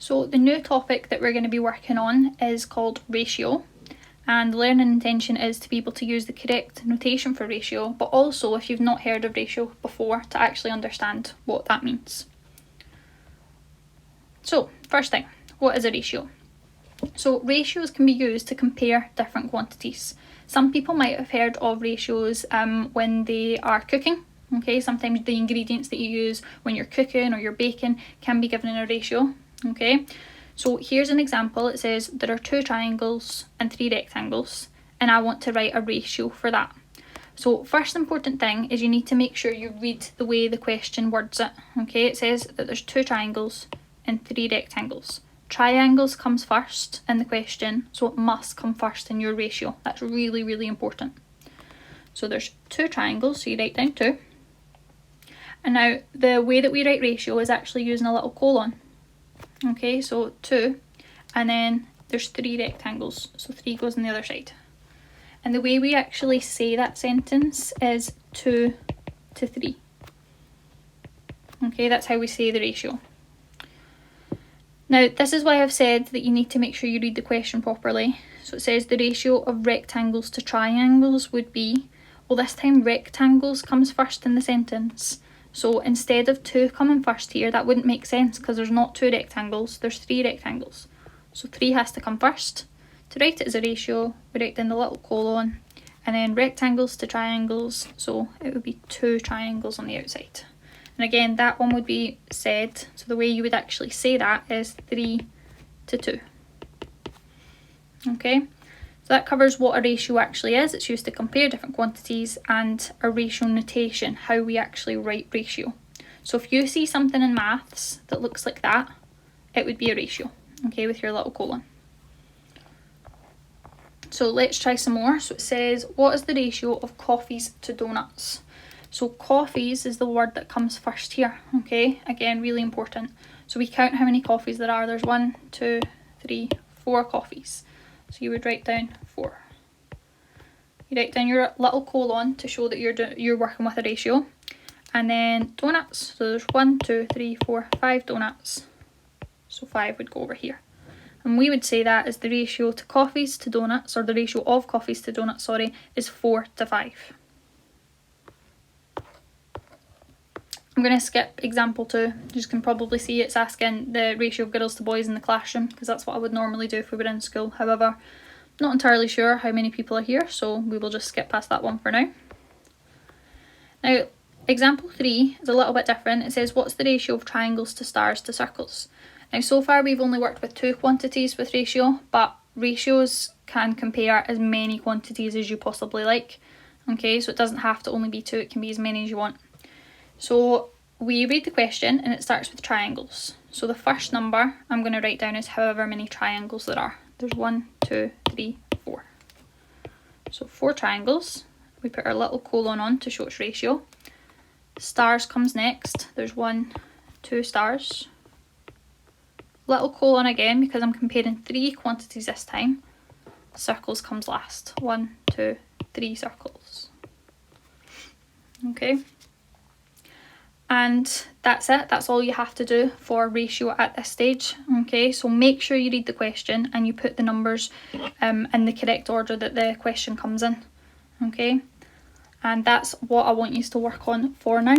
So the new topic that we're going to be working on is called ratio, and the learning intention is to be able to use the correct notation for ratio, but also, if you've not heard of ratio before, to actually understand what that means. So first thing, what is a ratio? So ratios can be used to compare different quantities. Some people might have heard of ratios when they are cooking. Okay, sometimes the ingredients that you use when you're cooking or you're baking can be given in a ratio. Okay, so here's an example. It says there are 2 triangles and 3 rectangles, and I want to write a ratio for that. So first important thing is you need to make sure you read the way the question words it. Okay, it says that there's 2 triangles and 3 rectangles. Triangles comes first in the question, so it must come first in your ratio. That's really, really important. So there's 2 triangles, so you write down 2. And now the way that we write ratio is actually using a little colon. Okay, so 2, and then there's 3 rectangles, so 3 goes on the other side. And the way we actually say that sentence is 2 to 3. Okay, that's how we say the ratio. Now, this is why I've said that you need to make sure you read the question properly. So it says the ratio of rectangles to triangles would be, well, this time rectangles comes first in the sentence. So instead of 2 coming first here, that wouldn't make sense because there's not 2 rectangles, there's 3 rectangles. So 3 has to come first. To write it as a ratio, we write down the little colon, and then rectangles to triangles, so it would be 2 triangles on the outside. And again, that one would be said, so the way you would actually say that is 3 to 2. Okay, so that covers what a ratio actually is. It's used to compare different quantities, and a ratio notation, how we actually write ratio. So if you see something in maths that looks like that, it would be a ratio, okay, with your little colon. So let's try some more. So it says, what is the ratio of coffees to donuts? So coffees is the word that comes first here, okay? Again, really important. So we count how many coffees there are. There's 1, 2, 3, 4 coffees. So you would write down 4. You write down your little colon to show that you're working with a ratio. And then donuts, so there's 1, 2, 3, 4, 5 donuts. So 5 would go over here. And we would say that as the ratio to coffees to donuts, or the ratio of coffees to donuts, sorry, is 4 to 5. I'm going to skip example 2. You can probably see it's asking the ratio of girls to boys in the classroom, because that's what I would normally do if we were in school. However, not entirely sure how many people are here, so we will just skip past that one for now. Now, example 3 is a little bit different. It says, what's the ratio of triangles to stars to circles? Now, so far we've only worked with 2 quantities with ratio, but ratios can compare as many quantities as you possibly like. Okay, so it doesn't have to only be 2, it can be as many as you want. So we read the question and it starts with triangles. So the first number I'm going to write down is however many triangles there are. There's 1, 2, 3, 4. So 4 triangles. We put our little colon on to show its ratio. Stars comes next. There's 1, 2 stars. Little colon again because I'm comparing 3 quantities this time. Circles comes last. 1, 2, 3 circles. Okay. And that's it. That's all you have to do for ratio at this stage. Okay, so make sure you read the question and you put the numbers in the correct order that the question comes in. Okay, and that's what I want you to work on for now.